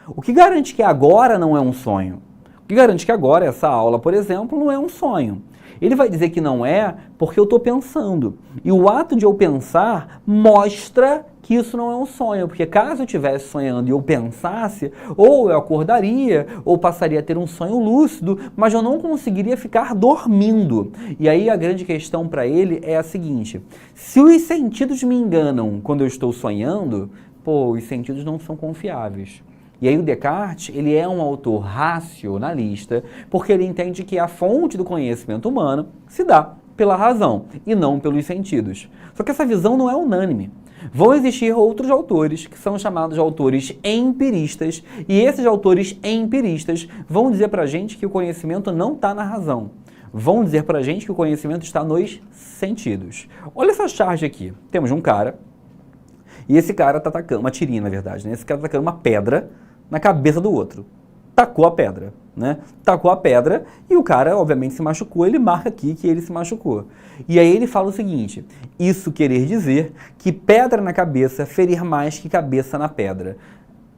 O que garante que agora não é um sonho? O que garante que agora, essa aula, por exemplo, não é um sonho? Ele vai dizer que não é porque eu estou pensando. E o ato de eu pensar mostra que isso não é um sonho. Porque caso eu estivesse sonhando e eu pensasse, ou eu acordaria, ou passaria a ter um sonho lúcido, mas eu não conseguiria ficar dormindo. E aí a grande questão para ele é a seguinte: se os sentidos me enganam quando eu estou sonhando, os sentidos não são confiáveis. E aí o Descartes, ele é um autor racionalista, porque ele entende que a fonte do conhecimento humano se dá pela razão e não pelos sentidos. Só que essa visão não é unânime. Vão existir outros autores, que são chamados de autores empiristas, e esses autores empiristas vão dizer pra gente que o conhecimento não está na razão. Vão dizer pra gente que o conhecimento está nos sentidos. Olha essa charge aqui. Temos um cara, e esse cara está atacando, uma tirinha na verdade, né? Esse cara está atacando uma pedra na cabeça do outro. Tacou a pedra, né? Tacou a pedra e o cara, obviamente, se machucou. Ele marca aqui que ele se machucou. E aí ele fala o seguinte: isso querer dizer que pedra na cabeça ferir mais que cabeça na pedra.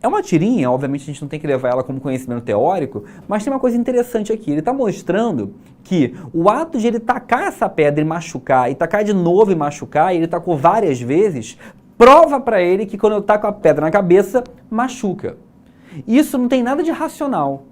É uma tirinha, obviamente a gente não tem que levar ela como conhecimento teórico, mas tem uma coisa interessante aqui. Ele está mostrando que o ato de ele tacar essa pedra e machucar, e tacar de novo e machucar, e ele tacou várias vezes, prova para ele que quando eu taco a pedra na cabeça, machuca. Isso não tem nada de racional.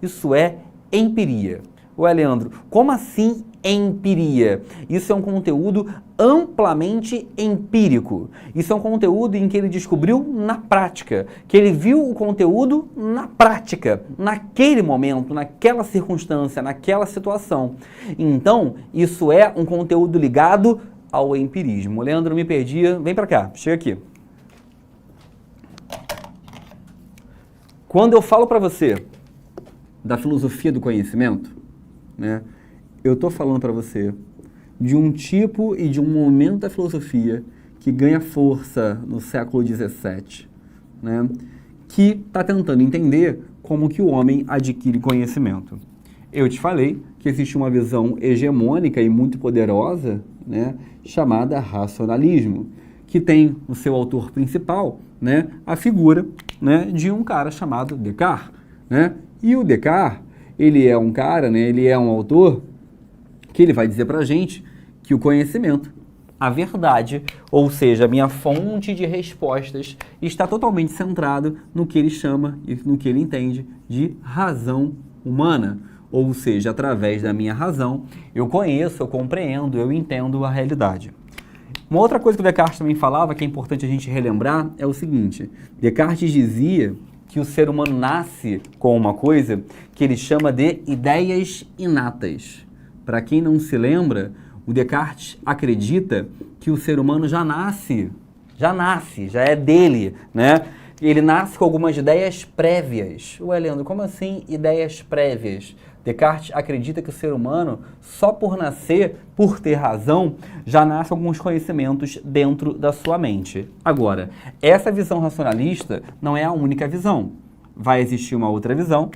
Isso é empiria. Ué, Leandro, como assim empiria? Isso é um conteúdo amplamente empírico. Isso é um conteúdo em que ele descobriu na prática, que ele viu o conteúdo na prática, naquele momento, naquela circunstância, naquela situação. Então, isso é um conteúdo ligado ao empirismo. Leandro, me perdia. Vem para cá, chega aqui. Quando eu falo para você da filosofia do conhecimento, né, eu estou falando para você de um tipo e de um momento da filosofia que ganha força no século XVII, né, que está tentando entender como que o homem adquire conhecimento. Eu te falei que existe uma visão hegemônica e muito poderosa, né, chamada racionalismo, que tem o seu autor principal, né, a figura, né, de um cara chamado Descartes, né? E o Descartes, ele é um cara, né, ele é um autor que ele vai dizer pra gente que o conhecimento, a verdade, ou seja, a minha fonte de respostas, está totalmente centrado no que ele chama e no que ele entende de razão humana. Ou seja, através da minha razão, eu conheço, eu compreendo, eu entendo a realidade. Uma outra coisa que o Descartes também falava, que é importante a gente relembrar, é o seguinte: Descartes dizia que o ser humano nasce com uma coisa que ele chama de ideias inatas. Para quem não se lembra, o Descartes acredita que o ser humano já é dele, né? Ele nasce com algumas ideias prévias. Ué, Leandro, como assim ideias prévias? Descartes acredita que o ser humano, só por nascer, por ter razão, já nasce com alguns conhecimentos dentro da sua mente. Agora, essa visão racionalista não é a única visão. Vai existir uma outra visão,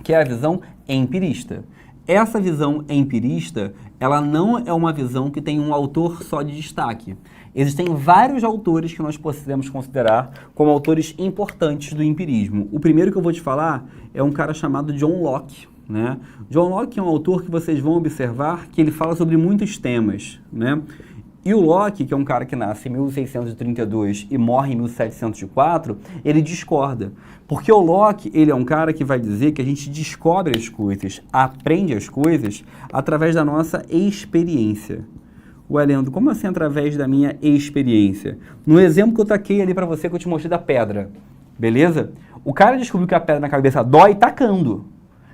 que é a visão empirista. Essa visão empirista, ela não é uma visão que tem um autor só de destaque. Existem vários autores que nós podemos considerar como autores importantes do empirismo. O primeiro que eu vou te falar é um cara chamado John Locke, né? John Locke é um autor que vocês vão observar que ele fala sobre muitos temas, né? E o Locke, que é um cara que nasce em 1632 e morre em 1704, ele discorda. Porque o Locke, ele é um cara que vai dizer que a gente descobre as coisas, aprende as coisas através da nossa experiência. Ué, Leandro, como assim através da minha experiência? No exemplo que eu taquei ali pra você, que eu te mostrei da pedra, beleza? O cara descobriu que a pedra na cabeça dói tacando.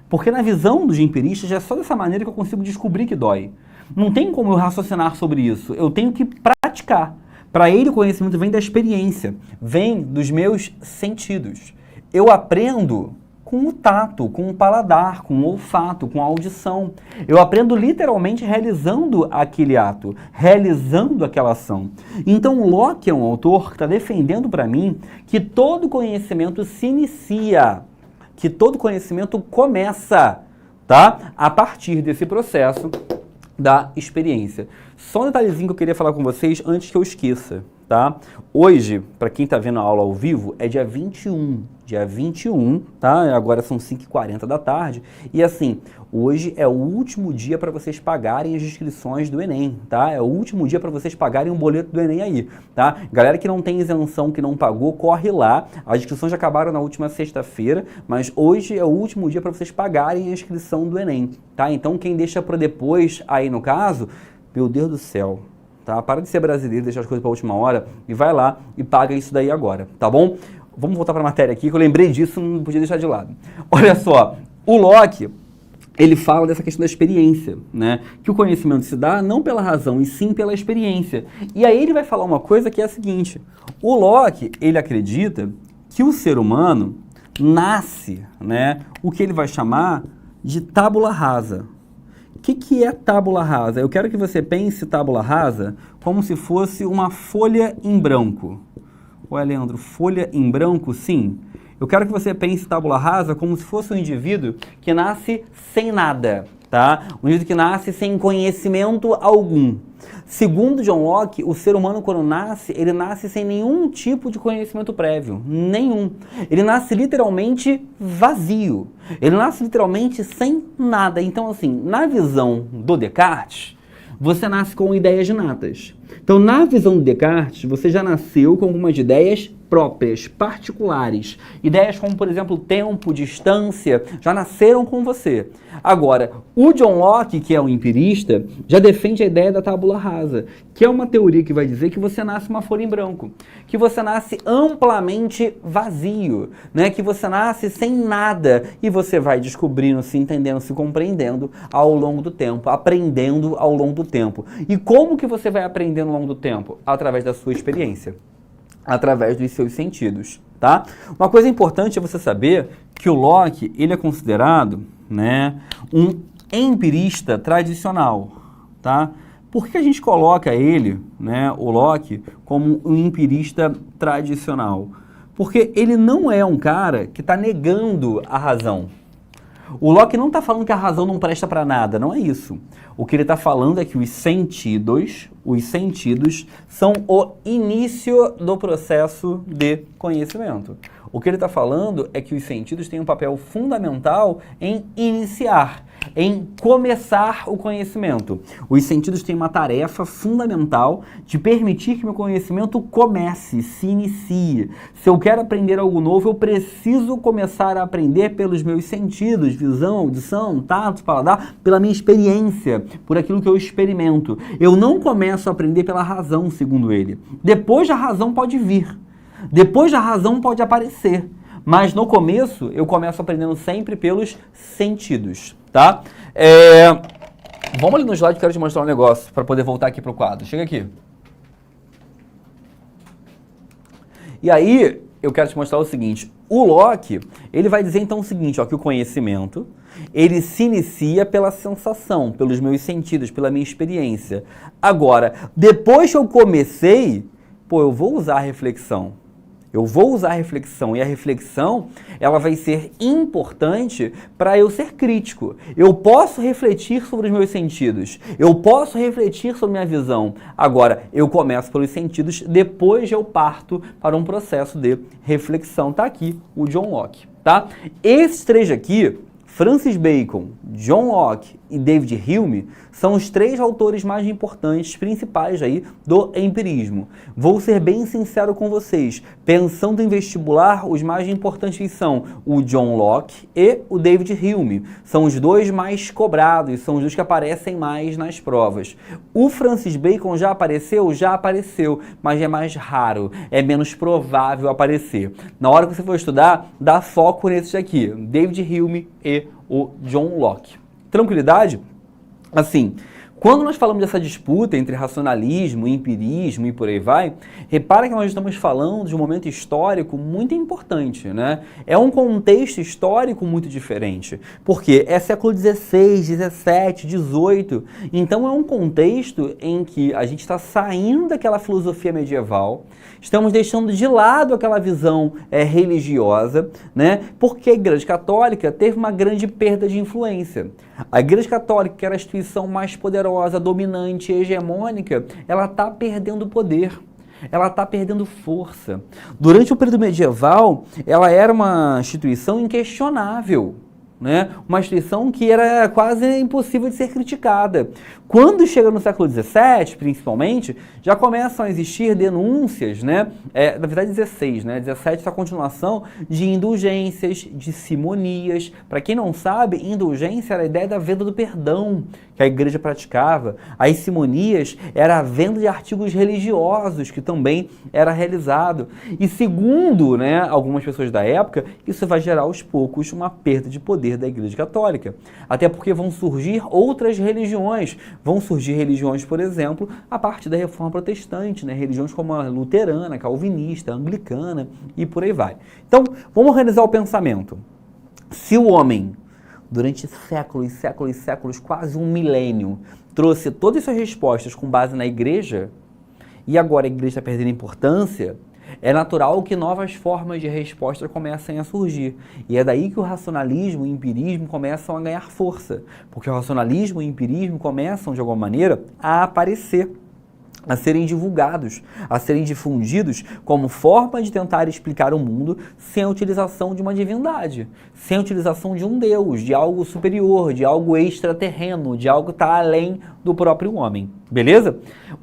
Porque na visão dos empiristas, já é só dessa maneira que eu consigo descobrir que dói. Não tem como eu raciocinar sobre isso. Eu tenho que praticar. Para ele, o conhecimento vem da experiência, vem dos meus sentidos. Eu aprendo com o tato, com o paladar, com o olfato, com a audição. Eu aprendo literalmente realizando aquele ato, realizando aquela ação. Então, Locke é um autor que está defendendo para mim que todo conhecimento se inicia, que todo conhecimento começa, tá? A partir desse processo da experiência. Só um detalhezinho que eu queria falar com vocês antes que eu esqueça, tá? Hoje, para quem está vendo a aula ao vivo, é dia 21. Dia 21, tá? Agora são 5h40 da tarde. E assim, hoje é o último dia para vocês pagarem as inscrições do Enem, tá? É o último dia para vocês pagarem um boleto do Enem aí, tá? Galera que não tem isenção, que não pagou, corre lá. As inscrições já acabaram na última sexta-feira, mas hoje é o último dia para vocês pagarem a inscrição do Enem, tá? Então quem deixa para depois, aí no caso, meu Deus do céu, tá? Para de ser brasileiro, deixar as coisas para a última hora e vai lá e paga isso daí agora, tá bom? Vamos voltar para a matéria aqui, que eu lembrei disso, não podia deixar de lado. Olha só, o Locke, ele fala dessa questão da experiência, né? Que o conhecimento se dá não pela razão, e sim pela experiência. E aí ele vai falar uma coisa que é a seguinte, o Locke, ele acredita que o ser humano nasce, né? O que ele vai chamar de tábula rasa. O que é tábula rasa? Eu quero que você pense tábula rasa como se fosse uma folha em branco. Ué, Leandro, folha em branco, sim. Eu quero que você pense tábula rasa como se fosse um indivíduo que nasce sem nada, tá? Um indivíduo que nasce sem conhecimento algum. Segundo John Locke, o ser humano quando nasce, ele nasce sem nenhum tipo de conhecimento prévio, nenhum. Ele nasce literalmente vazio, ele nasce literalmente sem nada. Então assim, na visão do Descartes, você nasce com ideias natas. Então, na visão de Descartes, você já nasceu com algumas ideias próprias, particulares. Ideias como, por exemplo, tempo, distância, já nasceram com você. Agora, o John Locke, que é um empirista, já defende a ideia da tábula rasa, que é uma teoria que vai dizer que você nasce uma folha em branco, que você nasce amplamente vazio, né? Que você nasce sem nada e você vai descobrindo, se entendendo, se compreendendo ao longo do tempo, aprendendo ao longo do tempo. E como que você vai aprendendo ao longo do tempo? Através da sua experiência, através dos seus sentidos, tá? Uma coisa importante é você saber que o Locke, ele é considerado, né, um empirista tradicional, tá? Por que a gente coloca ele, né, o Locke, como um empirista tradicional? Porque ele não é um cara que está negando a razão. O Locke não está falando que a razão não presta para nada, não é isso. O que ele está falando é que os sentidos são o início do processo de conhecimento. O que ele está falando é que os sentidos têm um papel fundamental em iniciar, em começar o conhecimento. Os sentidos têm uma tarefa fundamental de permitir que meu conhecimento comece, se inicie. Se eu quero aprender algo novo, eu preciso começar a aprender pelos meus sentidos, visão, audição, tato, paladar, pela minha experiência, por aquilo que eu experimento. Eu não começo a aprender pela razão, segundo ele. Depois a razão pode vir. Depois a razão pode aparecer, mas no começo eu começo aprendendo sempre pelos sentidos, tá? Vamos ali no slide que eu quero te mostrar um negócio para poder voltar aqui para o quadro. Chega aqui. E aí eu quero te mostrar o seguinte, o Locke, ele vai dizer então o seguinte, ó, que o conhecimento, ele se inicia pela sensação, pelos meus sentidos, pela minha experiência. Agora, depois que eu comecei, eu vou usar a reflexão. Eu vou usar a reflexão e a reflexão ela vai ser importante para eu ser crítico. Eu posso refletir sobre os meus sentidos, eu posso refletir sobre minha visão. Agora, eu começo pelos sentidos, depois eu parto para um processo de reflexão. Tá aqui o John Locke, tá? Esses três aqui, Francis Bacon, John Locke e David Hume, são os três autores mais importantes, principais aí do empirismo. Vou ser bem sincero com vocês, pensando em vestibular, os mais importantes são o John Locke e o David Hume. São os dois mais cobrados, são os dois que aparecem mais nas provas. O Francis Bacon já apareceu, mas é mais raro, é menos provável aparecer. Na hora que você for estudar, dá foco nesses aqui, David Hume e o John Locke. Tranquilidade? Assim, quando nós falamos dessa disputa entre racionalismo, empirismo e por aí vai, repara que nós estamos falando de um momento histórico muito importante, né? É um contexto histórico muito diferente, porque é século XVI, XVII, XVIII, então é um contexto em que a gente está saindo daquela filosofia medieval, estamos deixando de lado aquela visão religiosa, né? Porque a Igreja Católica teve uma grande perda de influência. A Igreja Católica, que era a instituição mais poderosa, dominante, hegemônica, ela está perdendo poder. ela está perdendo força. Durante o período medieval, ela era uma instituição inquestionável, né? Uma instituição que era quase impossível de ser criticada. Quando chega no século XVII, principalmente, já começam a existir denúncias, né? Na verdade, XVI, né? XVII é a continuação de indulgências, de simonias. Para quem não sabe, indulgência era a ideia da venda do perdão que a igreja praticava. As simonias era a venda de artigos religiosos, que também era realizado. E segundo, né, algumas pessoas da época, isso vai gerar aos poucos uma perda de poder da Igreja Católica. Até porque vão surgir outras religiões. Vão surgir religiões, por exemplo, a partir da Reforma Protestante, né? Religiões como a luterana, calvinista, anglicana e por aí vai. Então, vamos organizar o pensamento. Se o homem, durante séculos, séculos, séculos, quase um milênio, trouxe todas essas respostas com base na igreja, e agora a igreja está perdendo importância, é natural que novas formas de resposta comecem a surgir. E é daí que o racionalismo e o empirismo começam a ganhar força. Porque o racionalismo e o empirismo começam, de alguma maneira, a aparecer, a serem divulgados, a serem difundidos como forma de tentar explicar o mundo sem a utilização de uma divindade, sem a utilização de um Deus, de algo superior, de algo extraterreno, de algo que está além do próprio homem. Beleza?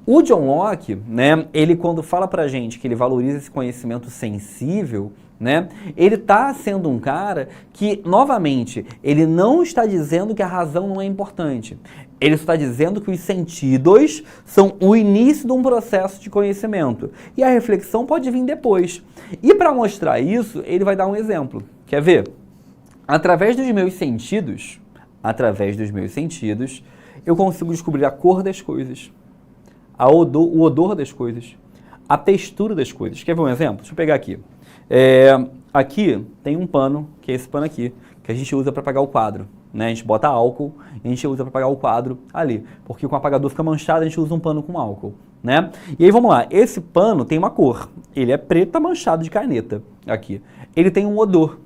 O John Locke, né, ele quando fala pra gente que ele valoriza esse conhecimento sensível, né, ele está sendo um cara que, novamente, ele não está dizendo que a razão não é importante. Ele está dizendo que os sentidos são o início de um processo de conhecimento. E a reflexão pode vir depois. E para mostrar isso, ele vai dar um exemplo. Quer ver? Através dos meus sentidos, eu consigo descobrir a cor das coisas, o odor das coisas, a textura das coisas. Quer ver um exemplo? Deixa eu pegar aqui. Aqui tem um pano, que é esse pano aqui, que a gente usa para apagar o quadro. Né? A gente bota álcool e a gente usa para apagar o quadro ali. Porque com o apagador fica manchado, a gente usa um pano com álcool. Né? E aí vamos lá, esse pano tem uma cor. Ele é preto, tá manchado de caneta aqui. Ele tem um odor,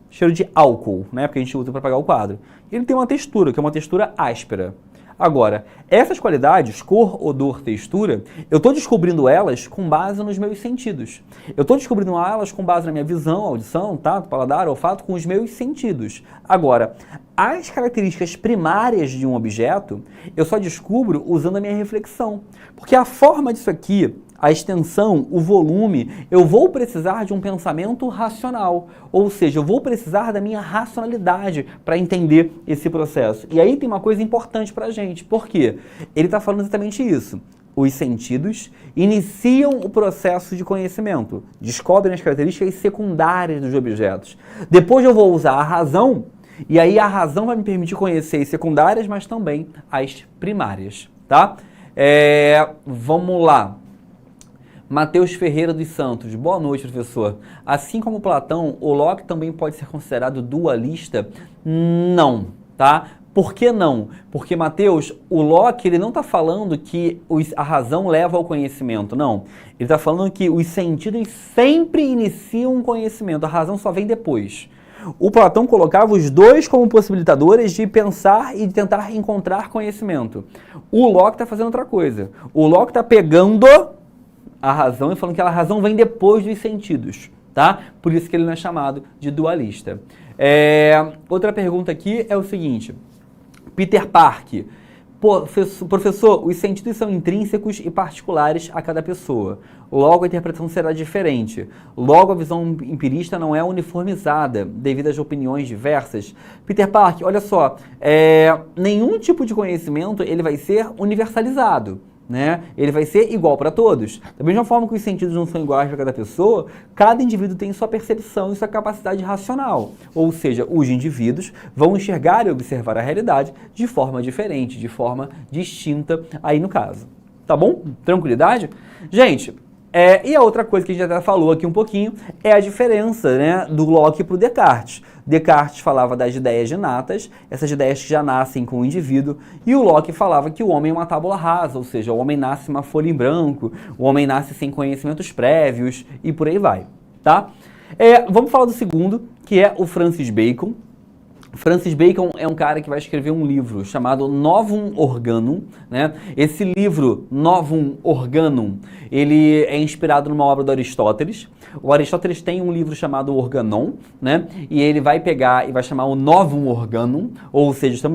cheiro de álcool, né? Porque a gente usa para apagar o quadro. Ele tem uma textura, que é uma textura áspera. Agora, essas qualidades, cor, odor, textura, eu estou descobrindo elas com base nos meus sentidos. Eu estou descobrindo elas com base na minha visão, audição, tato, paladar, olfato, com os meus sentidos. Agora, as características primárias de um objeto, eu só descubro usando a minha reflexão. Porque a forma disso aqui, a extensão, o volume, eu vou precisar de um pensamento racional. Ou seja, eu vou precisar da minha racionalidade para entender esse processo. E aí tem uma coisa importante para a gente. Por quê? Ele está falando exatamente isso. Os sentidos iniciam o processo de conhecimento, descobrem as características secundárias dos objetos. Depois eu vou usar a razão, e aí a razão vai me permitir conhecer as secundárias, mas também as primárias. Tá? Vamos lá. Matheus Ferreira dos Santos. Boa noite, professor. Assim como Platão, o Locke também pode ser considerado dualista? Não, tá? Por que não? Porque, Matheus, o Locke ele não está falando que a razão leva ao conhecimento, não. Ele está falando que os sentidos sempre iniciam um conhecimento, a razão só vem depois. O Platão colocava os dois como possibilitadores de pensar e de tentar encontrar conhecimento. O Locke está fazendo outra coisa. O Locke está pegando a razão e falando que a razão vem depois dos sentidos, tá? Por isso que ele não é chamado de dualista. Outra pergunta aqui é o seguinte. Peter Park. Professor, os sentidos são intrínsecos e particulares a cada pessoa. Logo, a interpretação será diferente. Logo, a visão empirista não é uniformizada devido às opiniões diversas. Peter Park, olha só, nenhum tipo de conhecimento ele vai ser universalizado. Né? Ele vai ser igual para todos. Da mesma forma que os sentidos não são iguais para cada pessoa, cada indivíduo tem sua percepção e sua capacidade racional. Ou seja, os indivíduos vão enxergar e observar a realidade de forma diferente, de forma distinta aí no caso. Tá bom? Tranquilidade? Gente, e a outra coisa que a gente já falou aqui um pouquinho é a diferença, né, do Locke para o Descartes. Descartes falava das ideias inatas, essas ideias que já nascem com o indivíduo, e o Locke falava que o homem é uma tábula rasa, ou seja, o homem nasce uma folha em branco, o homem nasce sem conhecimentos prévios e por aí vai, tá? Vamos falar do segundo, que é o Francis Bacon. Francis Bacon é um cara que vai escrever um livro chamado Novum Organum, né? Esse livro, Novum Organum, ele é inspirado numa obra do Aristóteles. O Aristóteles tem um livro chamado Organon, né? E ele vai pegar e vai chamar o Novum Organum, ou seja,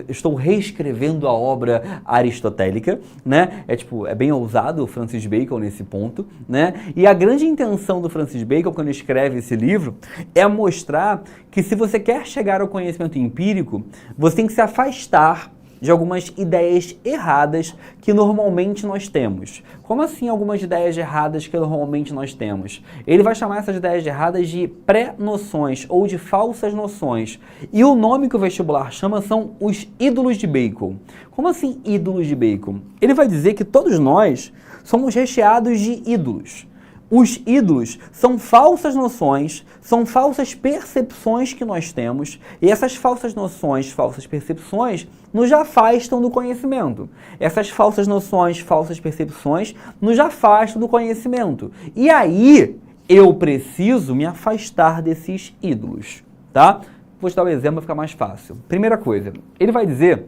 estou reescrevendo a obra aristotélica, né? É bem ousado o Francis Bacon nesse ponto, né? E a grande intenção do Francis Bacon, quando escreve esse livro, é mostrar que se você quer chegar ao conhecimento empírico, você tem que se afastar de algumas ideias erradas que normalmente nós temos. Como assim algumas ideias erradas que normalmente nós temos? Ele vai chamar essas ideias erradas de pré-noções ou de falsas noções. E o nome que o vestibular chama são os ídolos de Bacon. Como assim ídolos de Bacon? Ele vai dizer que todos nós somos recheados de ídolos. Os ídolos são falsas noções, são falsas percepções que nós temos, e essas falsas noções, falsas percepções, nos afastam do conhecimento. Essas falsas noções, falsas percepções, nos afastam do conhecimento. E aí, eu preciso me afastar desses ídolos, tá? Vou te dar um exemplo para ficar mais fácil. Primeira coisa, ele vai dizer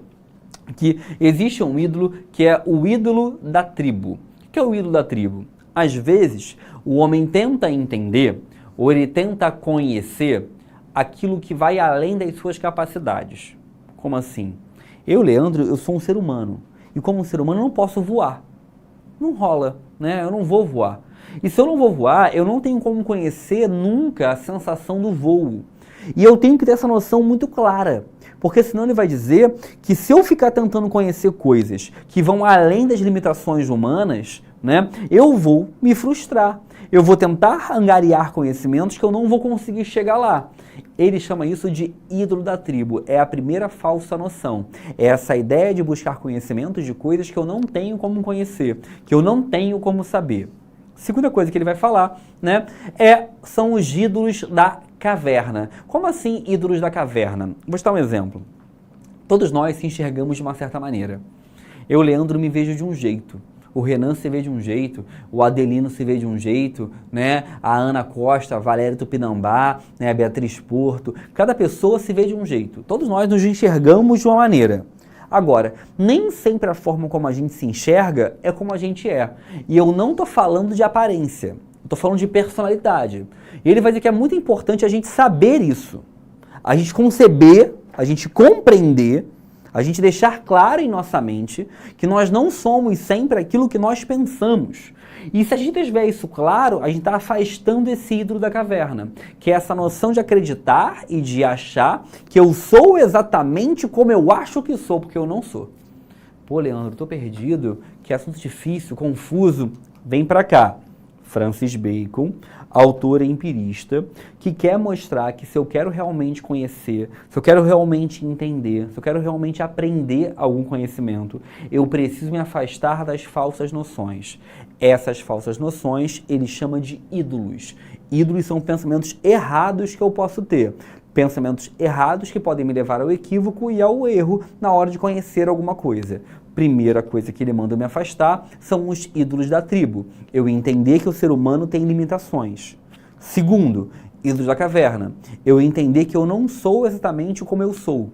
que existe um ídolo que é o ídolo da tribo. O que é o ídolo da tribo? Às vezes, o homem tenta entender, ou ele tenta conhecer, aquilo que vai além das suas capacidades. Como assim? Eu, Leandro, eu sou um ser humano. E como um ser humano, eu não posso voar. Não rola, né? Eu não vou voar. E se eu não vou voar, eu não tenho como conhecer nunca a sensação do voo. E eu tenho que ter essa noção muito clara. Porque senão ele vai dizer que se eu ficar tentando conhecer coisas que vão além das limitações humanas, né, eu vou me frustrar. Eu vou tentar angariar conhecimentos que eu não vou conseguir chegar lá. Ele chama isso de ídolo da tribo. É a primeira falsa noção. É essa ideia de buscar conhecimentos de coisas que eu não tenho como conhecer, que eu não tenho como saber. Segunda coisa que ele vai falar, né, são os ídolos da caverna. Como assim ídolos da caverna? Vou te dar um exemplo. Todos nós se enxergamos de uma certa maneira. Eu, Leandro, me vejo de um jeito. O Renan se vê de um jeito, o Adelino se vê de um jeito, né? A Ana Costa, a Valéria Tupinambá, né? A Beatriz Porto. Cada pessoa se vê de um jeito. Todos nós nos enxergamos de uma maneira. Agora, nem sempre a forma como a gente se enxerga é como a gente é. E eu não estou falando de aparência, estou falando de personalidade. E ele vai dizer que é muito importante a gente saber isso. A gente conceber, a gente compreender, a gente deixar claro em nossa mente que nós não somos sempre aquilo que nós pensamos. E se a gente tiver isso claro, a gente está afastando esse ídolo da caverna, que é essa noção de acreditar e de achar que eu sou exatamente como eu acho que sou, porque eu não sou. Pô, Leandro, estou perdido, que assunto difícil, confuso. Vem para cá. Francis Bacon, autor empirista, que quer mostrar que se eu quero realmente conhecer, se eu quero realmente entender, se eu quero realmente aprender algum conhecimento, eu preciso me afastar das falsas noções. Essas falsas noções ele chama de ídolos. Ídolos são pensamentos errados que eu posso ter. Pensamentos errados que podem me levar ao equívoco e ao erro na hora de conhecer alguma coisa. Primeira coisa que ele manda me afastar são os ídolos da tribo. Eu entender que o ser humano tem limitações. Segundo, ídolos da caverna. Eu entender que eu não sou exatamente como eu sou.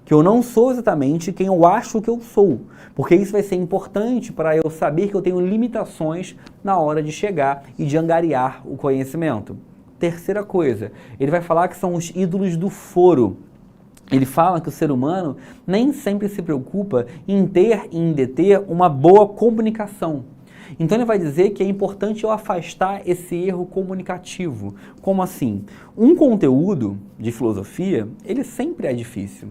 Que eu não sou exatamente quem eu acho que eu sou. Porque isso vai ser importante para eu saber que eu tenho limitações na hora de chegar e de angariar o conhecimento. Terceira coisa, ele vai falar que são os ídolos do foro. Ele fala que o ser humano nem sempre se preocupa em ter e em deter uma boa comunicação. Então ele vai dizer que é importante eu afastar esse erro comunicativo. Como assim? Um conteúdo de filosofia, ele sempre é difícil.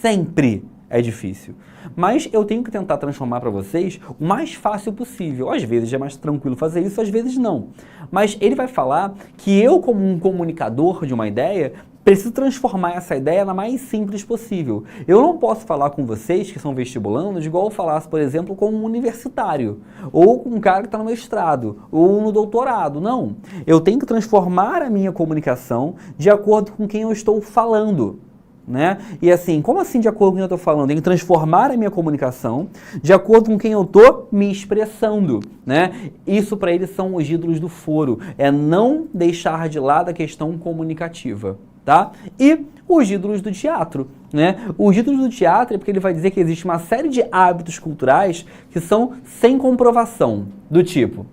Sempre é difícil. Mas eu tenho que tentar transformar para vocês o mais fácil possível. Às vezes é mais tranquilo fazer isso, às vezes não. Mas ele vai falar que eu, como um comunicador de uma ideia, preciso transformar essa ideia na mais simples possível. Eu não posso falar com vocês que são vestibulandos igual eu falasse, por exemplo, com um universitário, ou com um cara que está no mestrado, ou no doutorado. Não. Eu tenho que transformar a minha comunicação de acordo com quem eu estou falando. Né? E assim, como assim de acordo com quem eu estou falando? Eu tenho que transformar a minha comunicação de acordo com quem eu estou me expressando. Né? Isso para eles são os ídolos do foro. É não deixar de lado a questão comunicativa. tá? E os ídolos do teatro, né? Os ídolos do teatro é porque ele vai dizer que existe uma série de hábitos culturais que são sem comprovação, do tipo,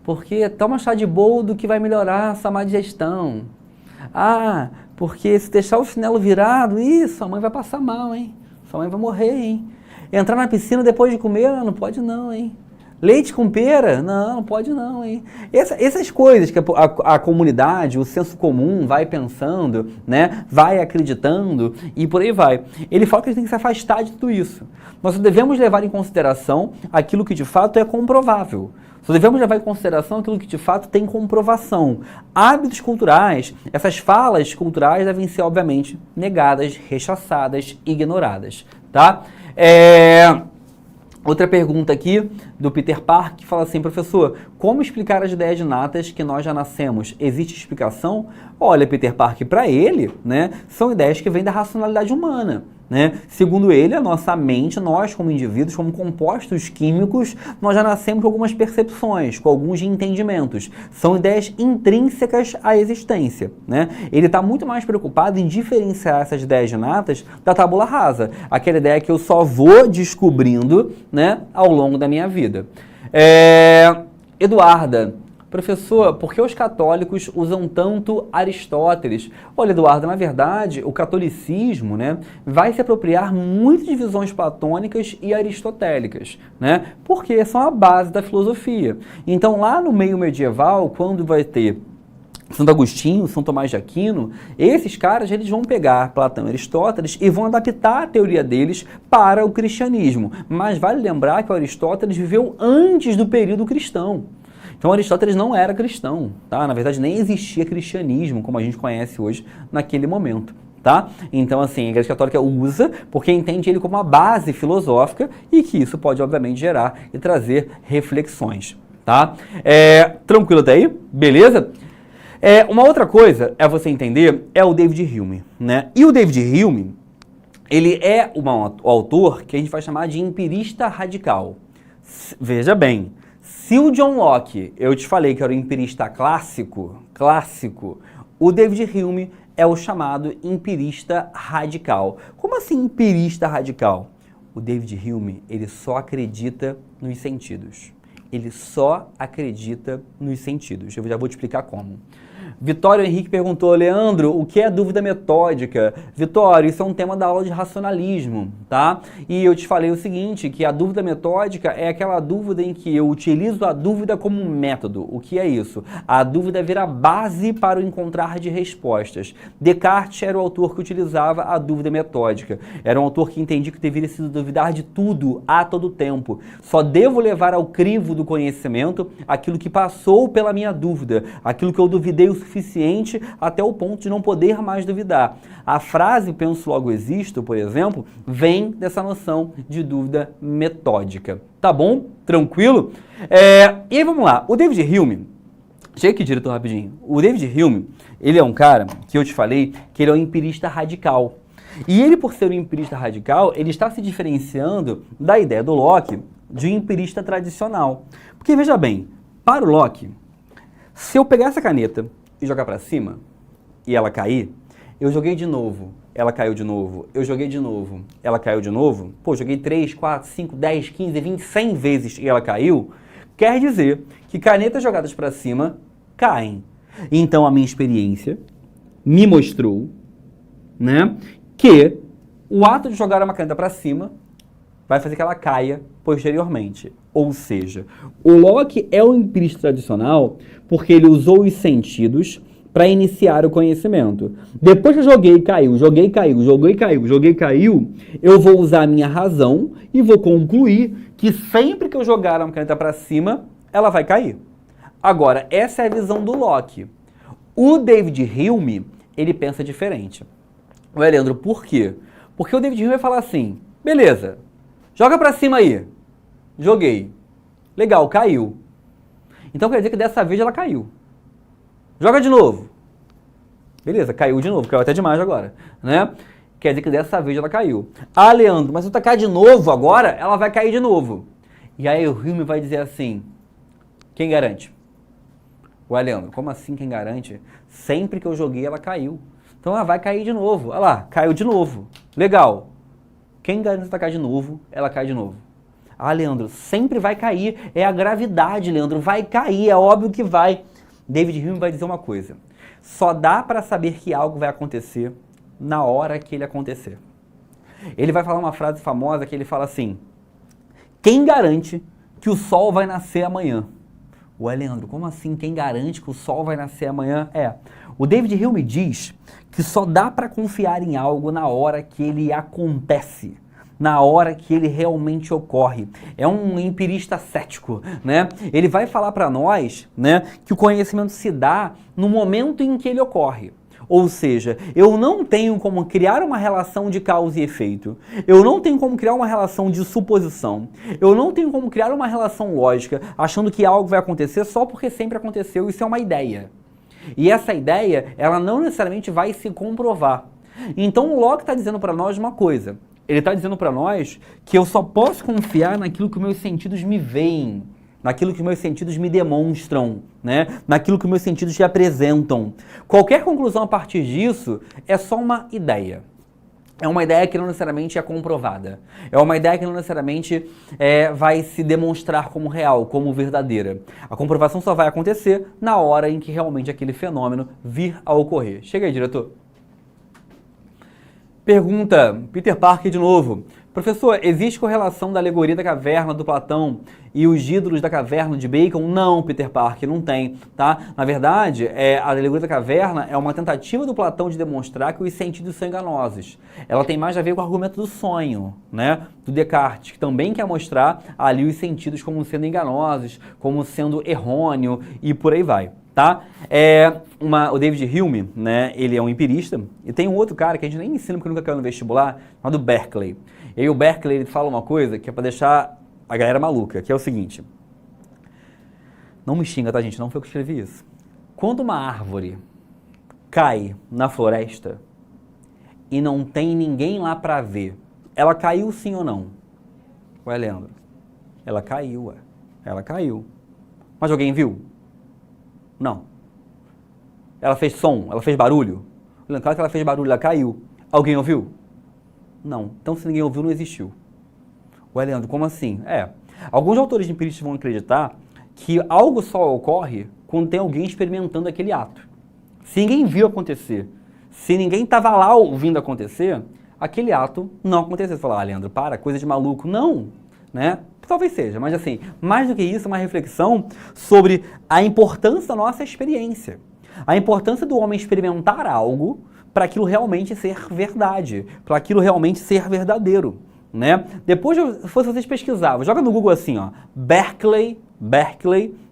porque toma chá de boldo que vai melhorar a sua má digestão. Porque se deixar o chinelo virado, sua mãe vai passar mal, hein? Sua mãe vai morrer, hein? Entrar na piscina depois de comer, não pode não, hein? Leite com pera? Não pode não, hein? Essas coisas que a comunidade, o senso comum vai pensando, né? Vai acreditando e por aí vai. Ele fala que a gente tem que se afastar de tudo isso. Nós só devemos levar em consideração aquilo que de fato é comprovável. Só devemos levar em consideração aquilo que de fato tem comprovação. Hábitos culturais, essas falas culturais devem ser obviamente negadas, rechaçadas, ignoradas, tá? Outra pergunta aqui do Peter Park que fala assim, professor, como explicar as ideias natas que nós já nascemos? Existe explicação? Olha, Peter Park, para ele, né, são ideias que vêm da racionalidade humana. Né? Segundo ele, a nossa mente, nós como indivíduos, como compostos químicos, nós já nascemos com algumas percepções, com alguns entendimentos. São ideias intrínsecas à existência. Né? Ele está muito mais preocupado em diferenciar essas ideias natas da tábula rasa, aquela ideia que eu só vou descobrindo, né, ao longo da minha vida. Eduarda, professor, por que os católicos usam tanto Aristóteles? Olha, Eduardo, na verdade, o catolicismo, né, vai se apropriar muito de visões platônicas e aristotélicas, né, porque são a base da filosofia. Então, lá no meio medieval, quando vai ter Santo Agostinho, São Tomás de Aquino, esses caras eles vão pegar Platão e Aristóteles e vão adaptar a teoria deles para o cristianismo. Mas vale lembrar que o Aristóteles viveu antes do período cristão. Então Aristóteles não era cristão, tá? Na verdade nem existia cristianismo como a gente conhece hoje naquele momento, tá? Então assim, a Igreja Católica usa porque entende ele como uma base filosófica e que isso pode obviamente gerar e trazer reflexões, tá? Tranquilo até aí? Beleza? Uma outra coisa é você entender é o David Hume, né? E o David Hume, ele é o autor que a gente vai chamar de empirista radical. Veja bem, se o John Locke, eu te falei que era o empirista clássico, o David Hume é o chamado empirista radical. Como assim empirista radical? O David Hume, ele só acredita nos sentidos. Ele só acredita nos sentidos. Eu já vou te explicar como. Vitório Henrique perguntou, Leandro, o que é dúvida metódica? Vitório, isso é um tema da aula de racionalismo, tá? E eu te falei o seguinte, que a dúvida metódica é aquela dúvida em que eu utilizo a dúvida como um método. O que é isso? A dúvida vira base para o encontrar de respostas. Descartes era o autor que utilizava a dúvida metódica. Era um autor que entendia que deveria se duvidar de tudo a todo tempo. Só devo levar ao crivo do conhecimento aquilo que passou pela minha dúvida, aquilo que eu duvidei o suficiente até o ponto de não poder mais duvidar. A frase penso logo existo, por exemplo, vem dessa noção de dúvida metódica. Tá bom? Tranquilo? E aí vamos lá. O David Hume, chega aqui, diretor, rapidinho. O David Hume, ele é um cara que eu te falei que ele é um empirista radical. E ele, por ser um empirista radical, ele está se diferenciando da ideia do Locke de um empirista tradicional. Porque, veja bem, para o Locke, se eu pegar essa caneta e jogar para cima e ela cair, eu joguei de novo, ela caiu de novo, eu joguei de novo, ela caiu de novo, joguei 3, 4, 5, 10, 15, 20, 100 vezes e ela caiu, quer dizer que canetas jogadas para cima caem. Então a minha experiência me mostrou, né, que o ato de jogar uma caneta para cima vai fazer que ela caia posteriormente. Ou seja, o Locke é o empirista tradicional porque ele usou os sentidos para iniciar o conhecimento. Depois que eu joguei e caiu, joguei e caiu, joguei e caiu, joguei e caiu, eu vou usar a minha razão e vou concluir que sempre que eu jogar uma caneta para cima, ela vai cair. Agora, essa é a visão do Locke. O David Hume, ele pensa diferente. Ué, Leandro, por quê? Porque o David Hume vai falar assim, beleza, joga para cima aí. Joguei. Legal, caiu. Então quer dizer que dessa vez ela caiu. Joga de novo. Beleza, caiu de novo, caiu até demais agora, né? Quer dizer que dessa vez ela caiu. Ah, Leandro, mas se eu tacar de novo agora, ela vai cair de novo. E aí o Hume vai dizer assim, quem garante? Ué, Leandro, como assim quem garante? Sempre que eu joguei ela caiu. Então ela vai cair de novo. Olha lá, caiu de novo. Legal. Quem garante que vai cair de novo, ela cai de novo. Ah, Leandro, sempre vai cair. É a gravidade, Leandro. Vai cair, é óbvio que vai. David Hume vai dizer uma coisa. Só dá para saber que algo vai acontecer na hora que ele acontecer. Ele vai falar uma frase famosa que ele fala assim: quem garante que o sol vai nascer amanhã? Ué, Leandro, como assim? Quem garante que o sol vai nascer amanhã? O David Hume diz que só dá para confiar em algo na hora que ele acontece, na hora que ele realmente ocorre. É um empirista cético, né? Ele vai falar para nós, né, que o conhecimento se dá no momento em que ele ocorre. Ou seja, eu não tenho como criar uma relação de causa e efeito. Eu não tenho como criar uma relação de suposição. Eu não tenho como criar uma relação lógica achando que algo vai acontecer só porque sempre aconteceu. Isso é uma ideia. E essa ideia, ela não necessariamente vai se comprovar. Então o Locke está dizendo para nós uma coisa. Ele está dizendo para nós que eu só posso confiar naquilo que meus sentidos me veem, naquilo que meus sentidos me demonstram, né? Naquilo que meus sentidos te apresentam. Qualquer conclusão a partir disso é só uma ideia. É uma ideia que não necessariamente é comprovada. É uma ideia que não necessariamente vai se demonstrar como real, como verdadeira. A comprovação só vai acontecer na hora em que realmente aquele fenômeno vir a ocorrer. Chega aí, diretor. Pergunta Peter Parker de novo. Professor, existe correlação da alegoria da caverna do Platão e os ídolos da caverna de Bacon? Não, Peter Parker, não tem, tá? Na verdade, a alegoria da caverna é uma tentativa do Platão de demonstrar que os sentidos são enganosos. Ela tem mais a ver com o argumento do sonho, né? Do Descartes, que também quer mostrar ali os sentidos como sendo enganosos, como sendo errôneo e por aí vai. Tá? O David Hume, né, ele é um empirista, e tem um outro cara que a gente nem ensina porque nunca caiu no vestibular, chamado Berkeley. E aí o Berkeley ele fala uma coisa que é para deixar a galera maluca, que é o seguinte: não me xinga, tá, gente? Não foi eu que escrevi isso. Quando uma árvore cai na floresta e não tem ninguém lá para ver, ela caiu sim ou não? Ué, Leandro, ela caiu, ué. Ela caiu. Mas alguém viu? Não. Ela fez som? Ela fez barulho? Claro que ela fez barulho, ela caiu. Alguém ouviu? Não. Então, se ninguém ouviu, não existiu. Ué, Leandro, como assim? Alguns autores empiristas vão acreditar que algo só ocorre quando tem alguém experimentando aquele ato. Se ninguém viu acontecer, se ninguém estava lá ouvindo acontecer, aquele ato não aconteceu. Você fala, Leandro, para, coisa de maluco. Não, né? Talvez seja, mas assim, mais do que isso, uma reflexão sobre a importância da nossa experiência. A importância do homem experimentar algo para aquilo realmente ser verdade, para aquilo realmente ser verdadeiro, né? Depois, se vocês pesquisarem, joga no Google assim, ó, Berkeley,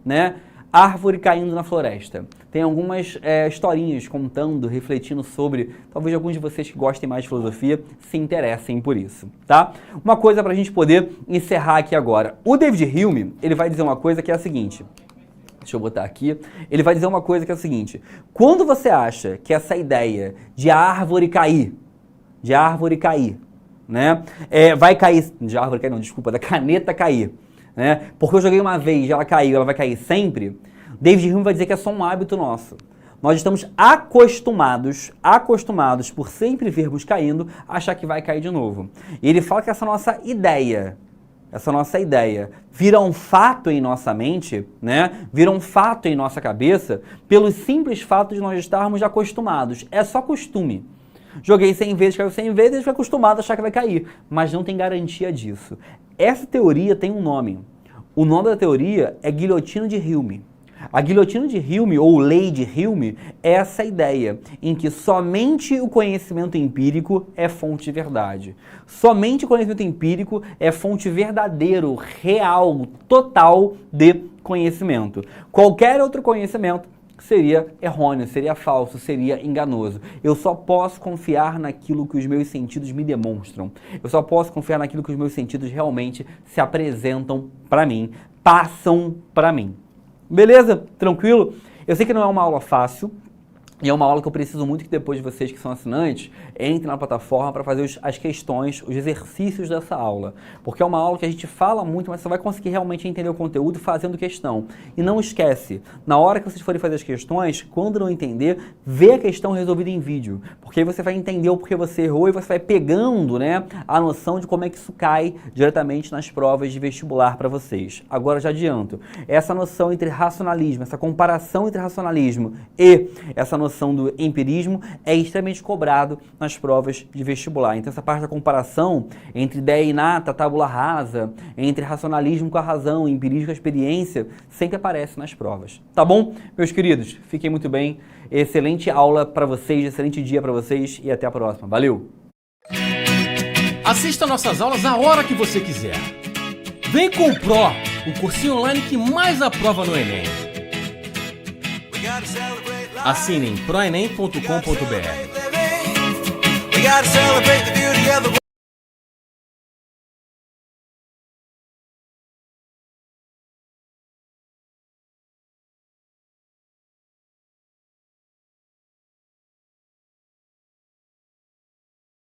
né? Árvore caindo na floresta. Tem algumas historinhas contando, refletindo sobre, talvez alguns de vocês que gostem mais de filosofia se interessem por isso, tá? Uma coisa para a gente poder encerrar aqui agora. O David Hume, ele vai dizer uma coisa que é a seguinte, deixa eu botar aqui, ele vai dizer uma coisa que é a seguinte: quando você acha que essa ideia de a árvore cair, né, vai cair, de árvore cair não, desculpa, da caneta cair, né? Porque eu joguei uma vez e ela caiu, ela vai cair sempre. David Hume vai dizer que é só um hábito nosso. Nós estamos acostumados por sempre vermos caindo, achar que vai cair de novo. E ele fala que essa nossa ideia vira um fato em nossa mente, né? Vira um fato em nossa cabeça, pelo simples fato de nós estarmos acostumados. É só costume. Joguei 100 vezes, caiu 100 vezes, ele foi acostumado a achar que vai cair. Mas não tem garantia disso. Essa teoria tem um nome. O nome da teoria é guilhotina de Hume. A guilhotina de Hume, ou lei de Hume, é essa ideia em que somente o conhecimento empírico é fonte de verdade. Somente o conhecimento empírico é fonte verdadeiro, real, total de conhecimento. Qualquer outro conhecimento seria errôneo, seria falso, seria enganoso. Eu só posso confiar naquilo que os meus sentidos me demonstram. Eu só posso confiar naquilo que os meus sentidos realmente se apresentam para mim, passam para mim. Beleza? Tranquilo? Eu sei que não é uma aula fácil. E é uma aula que eu preciso muito que depois de vocês que são assinantes, entrem na plataforma para fazer as questões, os exercícios dessa aula. Porque é uma aula que a gente fala muito, mas você vai conseguir realmente entender o conteúdo fazendo questão. E não esquece, na hora que vocês forem fazer as questões, quando não entender, vê a questão resolvida em vídeo. Porque aí você vai entender o porquê você errou e você vai pegando, né, a noção de como é que isso cai diretamente nas provas de vestibular para vocês. Agora já adianto, essa noção entre racionalismo, essa comparação entre racionalismo e essa noção do empirismo é extremamente cobrado nas provas de vestibular. Então essa parte da comparação entre ideia inata, tábula rasa, entre racionalismo com a razão, empirismo com a experiência, sempre aparece nas provas. Tá bom? Meus queridos, fiquem muito bem. Excelente aula para vocês, excelente dia para vocês e até a próxima. Valeu! Assista nossas aulas a hora que você quiser. Vem com o Pro, o cursinho online que mais aprova no Enem. Assinem proenem.com.br.